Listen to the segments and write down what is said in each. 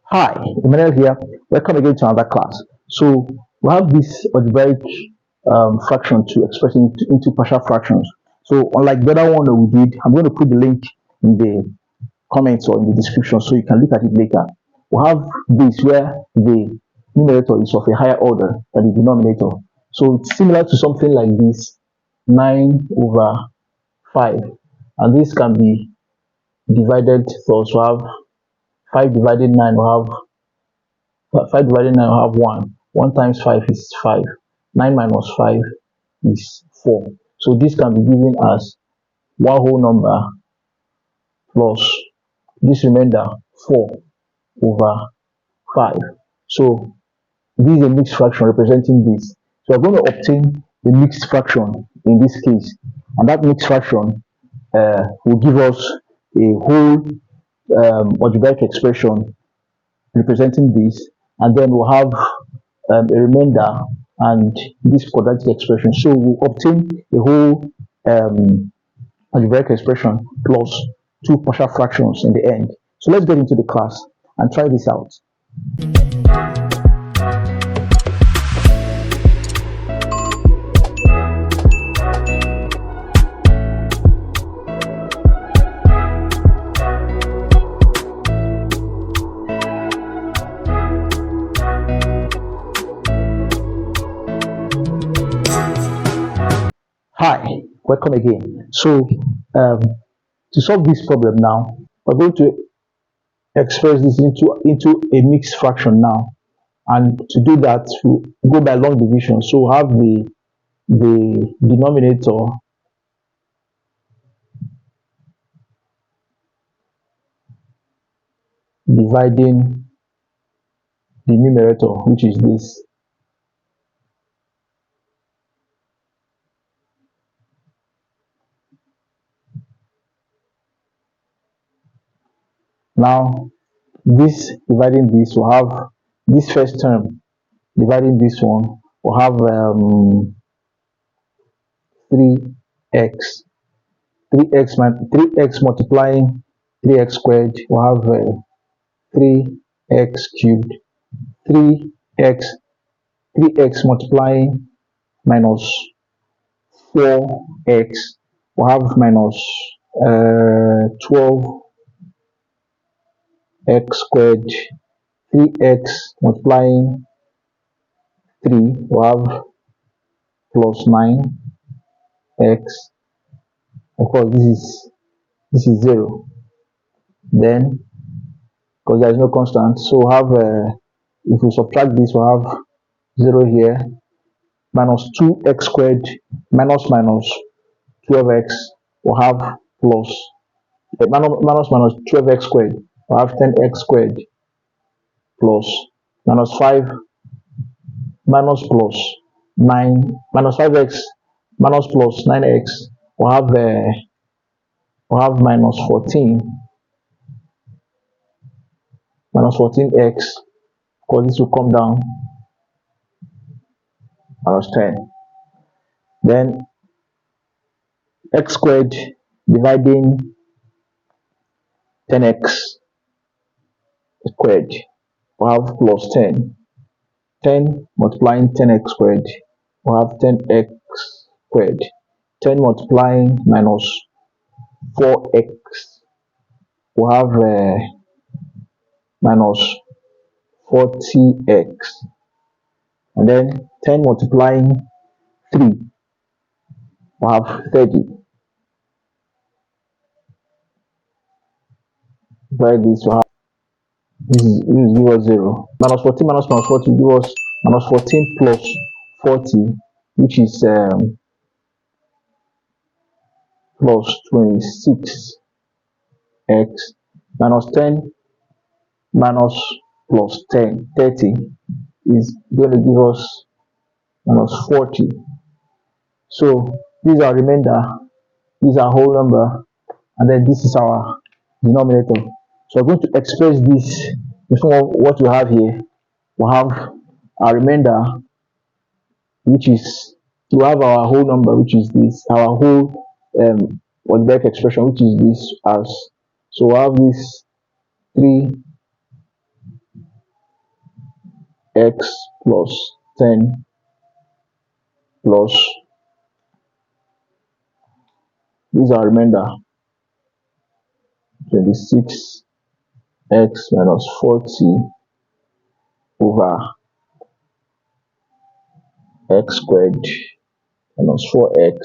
Hi, Emmanuel here. Welcome again to another class. So we have this algebraic fraction to express into partial fractions. So unlike the other one that we did, I'm going to put the link in the comments or in the description so you can look at it later. We have this where the numerator is of a higher order than the denominator. So it's similar to something like this, 9 over 5. And this can be divided, so we have 5 divided 9, we have 5 divided 9 will have 1. 1 times 5 is 5. 9 minus 5 is 4. So this can be given as one whole number plus this remainder 4 over 5. So this is a mixed fraction representing this. So we're going to obtain the mixed fraction in this case. And that mixed fraction will give us a whole algebraic expression representing this, and then we'll have a remainder and this quadratic expression. So we'll obtain a whole algebraic expression plus two partial fractions in the end. So let's get into the class and try this out. Hi, welcome again. So to solve this problem now, we're going to express this into a mixed fraction now. And to do that, we'll go by long division. So we'll have the denominator dividing the numerator, which is this. Now, this dividing this will have this first term dividing this one will have 3x. 3x multiplying 3x squared will have 3x cubed. 3x multiplying minus 4x will have minus 12x squared. 3x multiplying 3 will have plus 9x. Of course, this is 0. Then, because there is no constant, so we'll have if we subtract this, we'll have 0 here, minus 2x squared minus 12x will have plus minus 12x squared will have 10x squared plus minus 5 minus plus 9 minus 5x minus plus 9x will have minus 14 minus 14x. Of course, this will come down minus 10. Then x squared dividing 10x squared will have plus 10. 10 multiplying 10x squared will have 10x squared. 10 multiplying minus 4x will have minus 40x. And then 10 multiplying 3 will have 30. By this will have this give us 0. Minus 14 minus 40 give us minus 14 plus 40, which is plus 26x. Minus 10 minus plus 10, 30 is going to give us minus 40. So these are remainder, these are whole number, and then this is our denominator. So we're going to express this in form of what we have here. We have our remainder, which is, we have our whole number, which is this, our whole algebraic expression, which is this, as, so we have this 3 x plus 10 plus, these are remainder, 26 x minus 40 over x squared minus 4x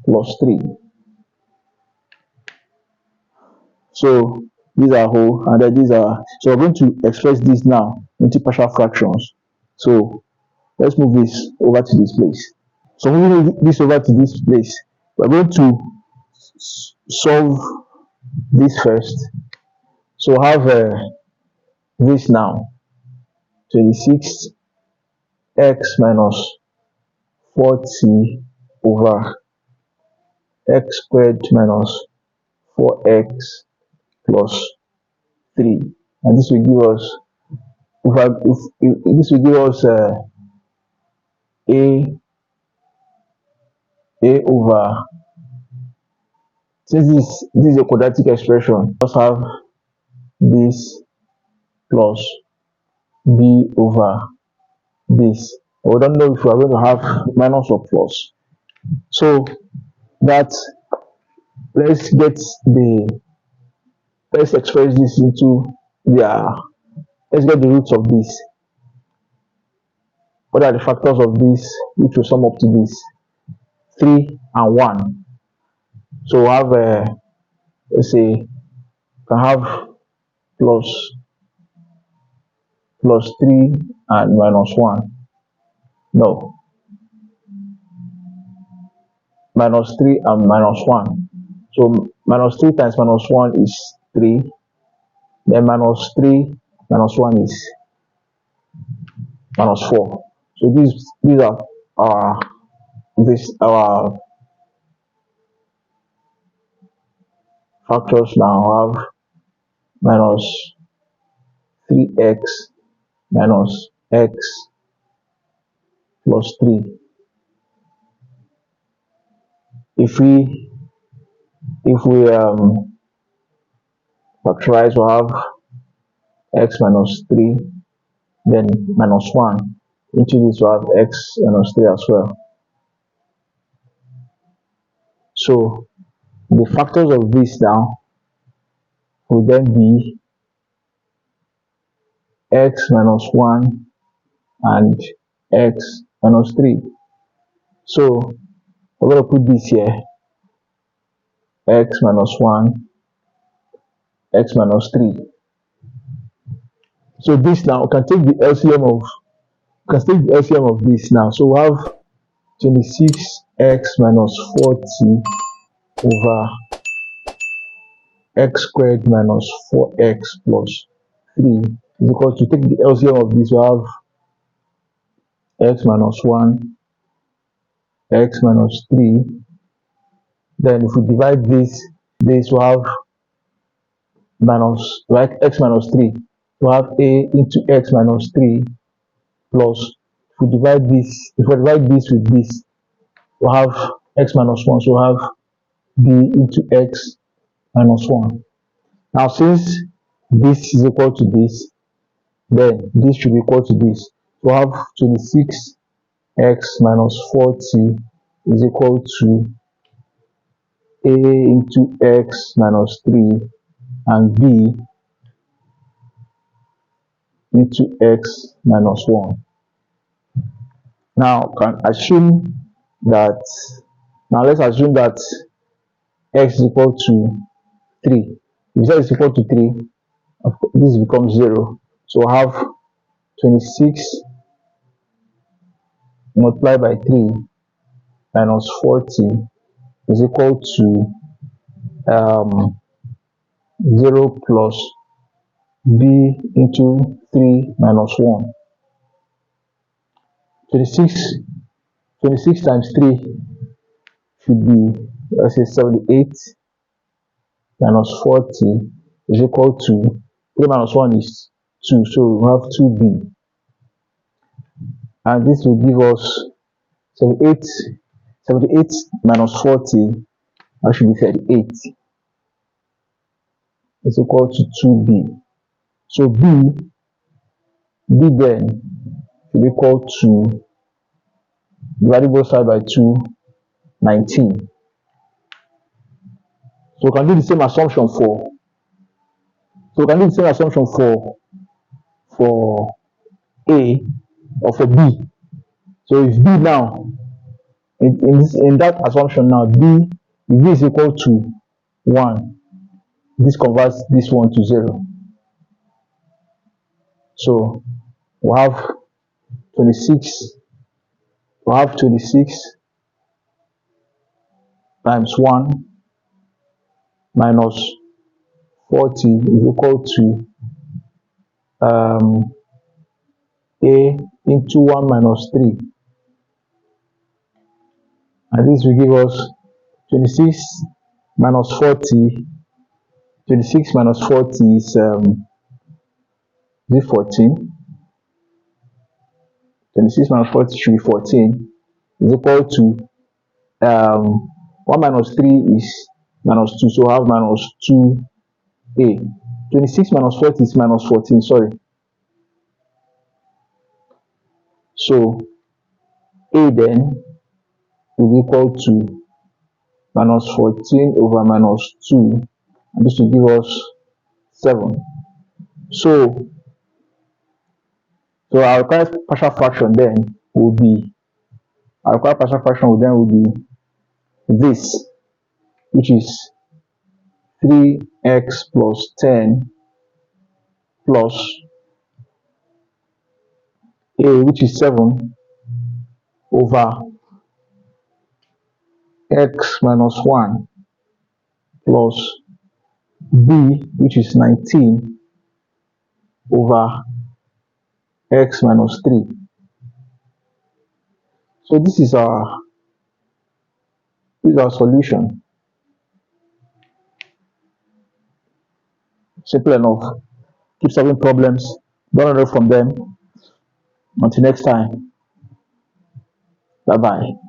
plus 3. So these are whole, and then these are, so we're going to express this now into partial fractions. So let's move this over to this place. So moving this over to this place, we're going to solve this first. So have this now, 26 x minus 40 over x squared minus 4x plus 3, and this will give us, if this will give us a over, since this is a quadratic expression, let's have this plus b over this. We don't know if we are going to have minus or plus. So that, let's express this into let's get the roots of this. What are the factors of this which will sum up to this? 3 and 1. So we have let's say we can have plus 3 and minus 1. No, minus 3 and minus 1. So minus 3 times minus 1 is 3. Then minus 3 minus 1 is minus 4. So these are our factors. Now have minus 3x minus x plus 3. If we factorize, we'll have x minus 3, then minus 1. Into this, we'll have x minus 3 as well. So the factors of this now will then be x minus 1 and x minus 3. So we're going to put this here, x minus 1, x minus 3. So this now, we can take the LCM of this now. So we have 26x minus 40 over x squared minus 4x plus 3 is equal to, take the LCM of this, we have x minus 1, x minus 3. Then if we divide this we have minus, like x minus 3, we have a into x minus 3 plus, if we divide this with this, we have x minus 1, so we have b into x minus 1. Now since this is equal to this, then this should be equal to this. We have 26x minus 40 is equal to a into x minus 3 and b into x minus 1. Now let's assume that x is equal to 3. If z is equal to 3, this becomes 0. So I have 26 multiplied by 3 minus 40 is equal to 0 plus b into 3 minus 1. 26 times 3 should be, let's say, 78 minus 40 is equal to 3 minus 1 is 2, so we have 2b, and this will give us 78 minus 40, that should be 38, is equal to 2b. So b b then should be equal to, dividing both sides by 2, 19. So we can do the same assumption for, A or for B. So if B now, in that assumption now, B, if B is equal to 1, this converts this one to 0. So we have 26 times 1 minus 40 is equal to A into 1 minus 3. And this will give us 26 minus 40. 26 minus 40 is 14. 26 minus 40 should be 14. Is equal to 1 minus 3 is minus 2, so I have minus 2a. 26 minus 40 is minus 14, sorry. So a then will be equal to minus 14 over minus 2, and this will give us 7. So our required partial fraction then will be, this, which is 3x plus 10 plus a, which is 7, over x minus 1 plus b, which is 19, over x minus 3. So this is our solution. Simple enough. Keep solving problems. Don't run away from them. Until next time. Bye bye.